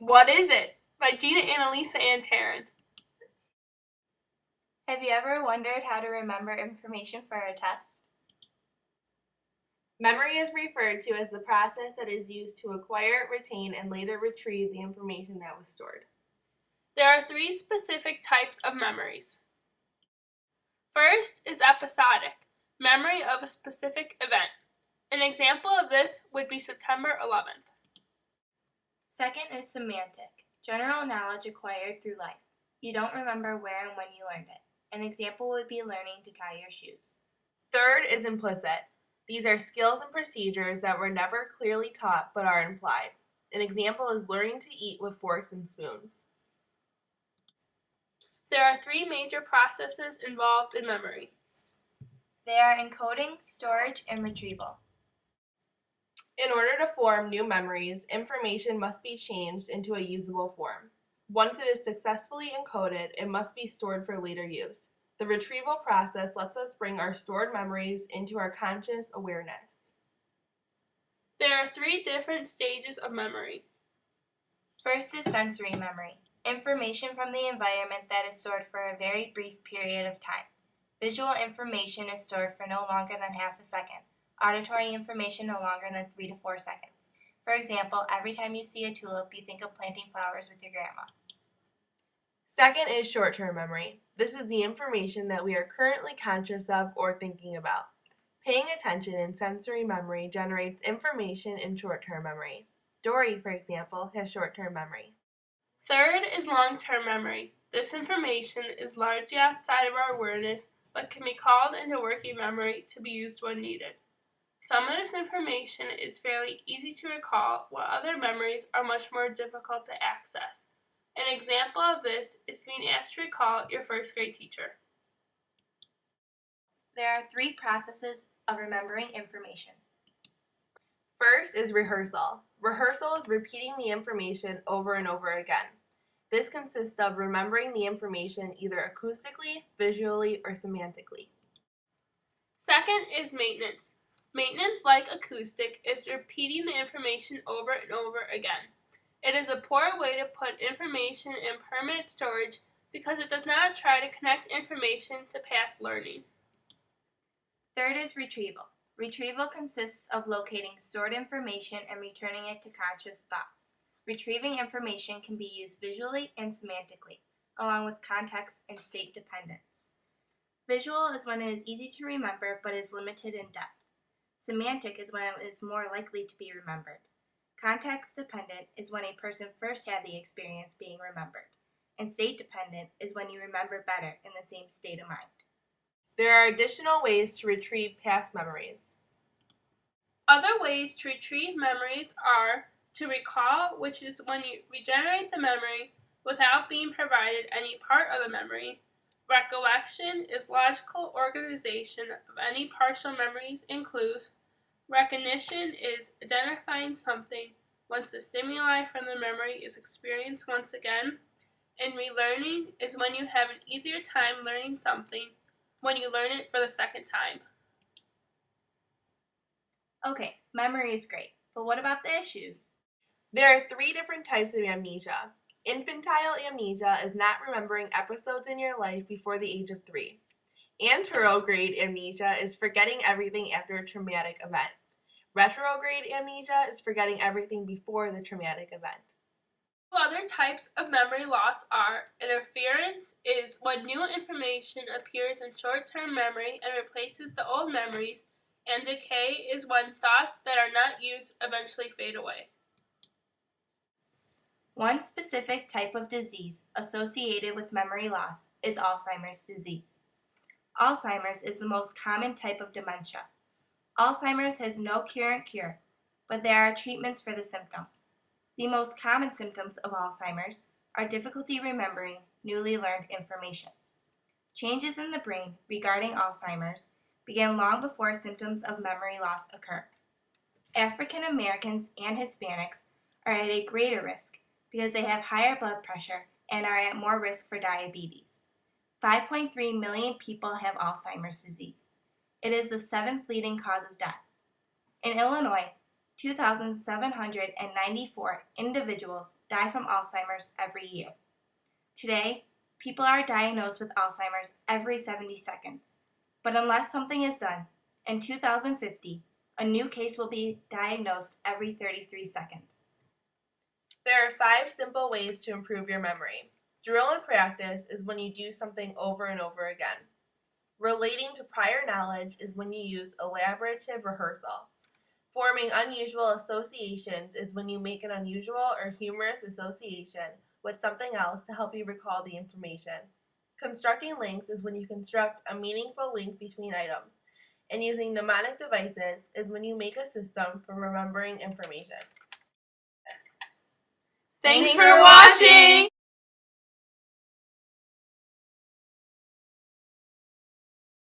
What is it? By Gina, Annalisa, and Taryn. Have you ever wondered how to remember information for a test? Memory is referred to as the process that is used to acquire, retain, and later retrieve the information that was stored. There are three specific types of memories. First is episodic, memory of a specific event. An example of this would be September 11th. Second is semantic, general knowledge acquired through life. You don't remember where and when you learned it. An example would be learning to tie your shoes. Third is implicit. These are skills and procedures that were never clearly taught but are implied. An example is learning to eat with forks and spoons. There are three major processes involved in memory. They are encoding, storage, and retrieval. In order to form new memories, information must be changed into a usable form. Once it is successfully encoded, it must be stored for later use. The retrieval process lets us bring our stored memories into our conscious awareness. There are three different stages of memory. First is sensory memory, information from the environment that is stored for a very brief period of time. Visual information is stored for no longer than half a second. Auditory information no longer than 3 to 4 seconds. For example, every time you see a tulip, you think of planting flowers with your grandma. Second is short-term memory. This is the information that we are currently conscious of or thinking about. Paying attention in sensory memory generates information in short-term memory. Dory, for example, has short-term memory. Third is long-term memory. This information is largely outside of our awareness, but can be called into working memory to be used when needed. Some of this information is fairly easy to recall, while other memories are much more difficult to access. An example of this is being asked to recall your first grade teacher. There are three processes of remembering information. First is rehearsal. Rehearsal is repeating the information over and over again. This consists of remembering the information either acoustically, visually, or semantically. Second is maintenance. Maintenance, like acoustic, is repeating the information over and over again. It is a poor way to put information in permanent storage because it does not try to connect information to past learning. Third is retrieval. Retrieval consists of locating stored information and returning it to conscious thoughts. Retrieving information can be used visually and semantically, along with context and state dependence. Visual is when it is easy to remember but is limited in depth. Semantic is when it is more likely to be remembered. Context dependent is when a person first had the experience being remembered. And state dependent is when you remember better in the same state of mind. There are additional ways to retrieve past memories. Other ways to retrieve memories are to recall, which is when you regenerate the memory without being provided any part of the memory. Recollection is logical organization of any partial memories and clues. Recognition is identifying something once the stimuli from the memory is experienced once again. And relearning is when you have an easier time learning something when you learn it for the second time. Okay, memory is great, but what about the issues? There are three different types of amnesia. Infantile amnesia is not remembering episodes in your life before the age of 3. Anterograde amnesia is forgetting everything after a traumatic event. Retrograde amnesia is forgetting everything before the traumatic event. Other types of memory loss are interference is when new information appears in short-term memory and replaces the old memories, and decay is when thoughts that are not used eventually fade away. One specific type of disease associated with memory loss is Alzheimer's disease. Alzheimer's is the most common type of dementia. Alzheimer's has no current cure, but there are treatments for the symptoms. The most common symptoms of Alzheimer's are difficulty remembering newly learned information. Changes in the brain regarding Alzheimer's began long before symptoms of memory loss occurred. African Americans and Hispanics are at a greater risk because they have higher blood pressure and are at more risk for diabetes. 5.3 million people have Alzheimer's disease. It is the 7th leading cause of death. In Illinois, 2,794 individuals die from Alzheimer's every year. Today, people are diagnosed with Alzheimer's every 70 seconds. But unless something is done, in 2050, a new case will be diagnosed every 33 seconds. There are 5 simple ways to improve your memory. Drill and practice is when you do something over and over again. Relating to prior knowledge is when you use elaborative rehearsal. Forming unusual associations is when you make an unusual or humorous association with something else to help you recall the information. Constructing links is when you construct a meaningful link between items. And using mnemonic devices is when you make a system for remembering information. Thanks for watching!